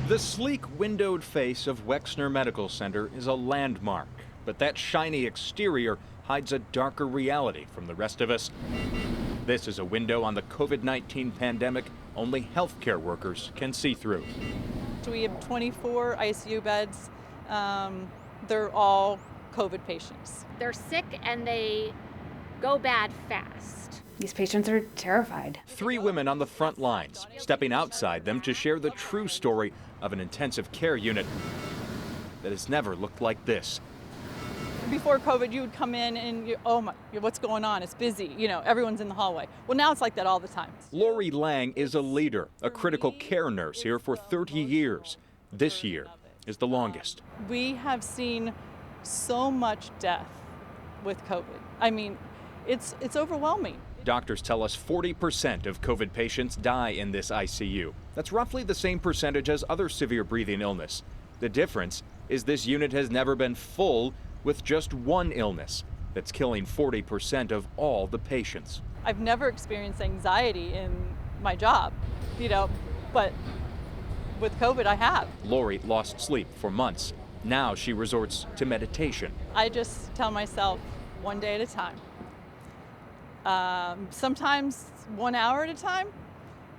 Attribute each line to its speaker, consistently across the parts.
Speaker 1: The sleek, windowed face of Wexner Medical Center is a landmark, but that shiny exterior hides a darker reality from the rest of us. This is a window on the COVID-19 pandemic only healthcare workers can see through.
Speaker 2: So we have 24 ICU beds. They're all COVID patients.
Speaker 3: They're sick and they go bad fast.
Speaker 4: These patients are terrified.
Speaker 1: 3 women on the front lines, stepping outside them to share the true story of an intensive care unit that has never looked like this.
Speaker 2: Before COVID, you would come in and oh my, what's going on? It's busy. Everyone's in the hallway. Well, now it's like that all the time.
Speaker 1: Lori Lang is a leader, a critical care nurse here for 30 years. This year is the longest.
Speaker 2: We have seen so much death with COVID. I mean, it's overwhelming.
Speaker 1: Doctors tell us 40% of COVID patients die in this ICU. That's roughly the same percentage as other severe breathing illness. The difference is this unit has never been full with just one illness that's killing 40% of all the patients.
Speaker 2: I've never experienced anxiety in my job, but with COVID I have.
Speaker 1: Lori lost sleep for months. Now she resorts to meditation.
Speaker 2: I just tell myself one day at a time. Sometimes 1 hour at a time,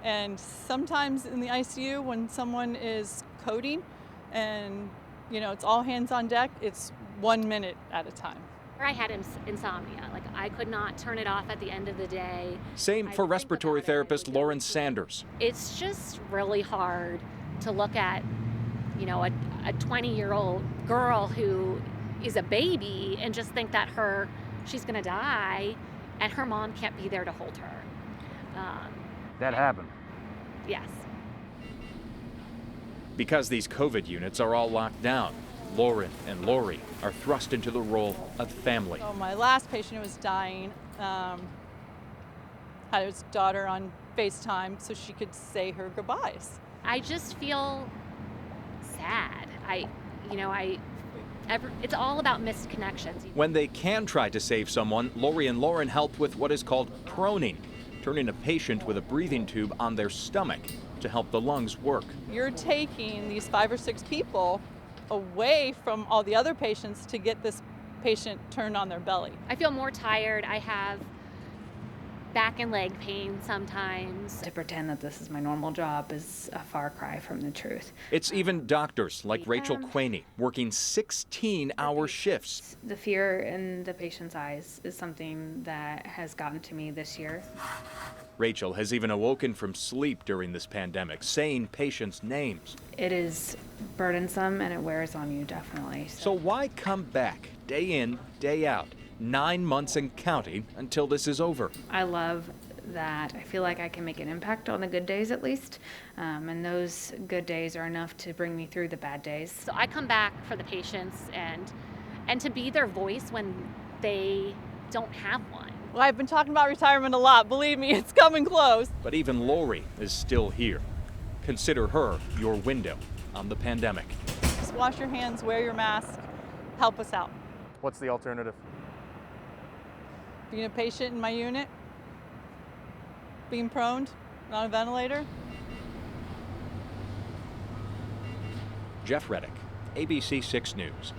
Speaker 2: and sometimes in the ICU when someone is coding and it's all hands on deck, it's 1 minute at a time.
Speaker 3: I had insomnia. I could not turn it off at the end of the day.
Speaker 1: Same for respiratory therapist Lauren Sanders.
Speaker 3: It's just really hard to look at, a 20-year-old girl who is a baby and just think that she's gonna die and her mom can't be there to hold her.
Speaker 5: That happened.
Speaker 3: Yes.
Speaker 1: Because these COVID units are all locked down, Lauren and Lori are thrust into the role of family.
Speaker 2: So my last patient who was dying had his daughter on FaceTime so she could say her goodbyes.
Speaker 3: I just feel sad. It's all about missed connections.
Speaker 1: When they can try to save someone, Lori and Lauren help with what is called proning, turning a patient with a breathing tube on their stomach to help the lungs work.
Speaker 2: You're taking these 5 or 6 people away from all the other patients to get this patient turned on their belly.
Speaker 3: I feel more tired. I have back and leg pain sometimes.
Speaker 4: To pretend that this is my normal job is a far cry from the truth.
Speaker 1: It's even doctors like Rachel Quaney working 16-hour shifts.
Speaker 4: The fear in the patient's eyes is something that has gotten to me this year.
Speaker 1: Rachel has even awoken from sleep during this pandemic, saying patients' names.
Speaker 4: It is burdensome and it wears on you, definitely.
Speaker 1: So why come back day in, day out, 9 months and counting until this is over?
Speaker 4: I love that I feel like I can make an impact on the good days at least, and those good days are enough to bring me through the bad days.
Speaker 3: So I come back for the patients and to be their voice when they don't have one.
Speaker 2: Well, I've been talking about retirement a lot. Believe me, it's coming close.
Speaker 1: But even Lori is still here. Consider her your window on the pandemic.
Speaker 2: Just wash your hands, wear your mask, help us out.
Speaker 5: What's the alternative?
Speaker 2: Being a patient in my unit, being proned, on a ventilator.
Speaker 1: Jeff GRedick, ABC 6 News.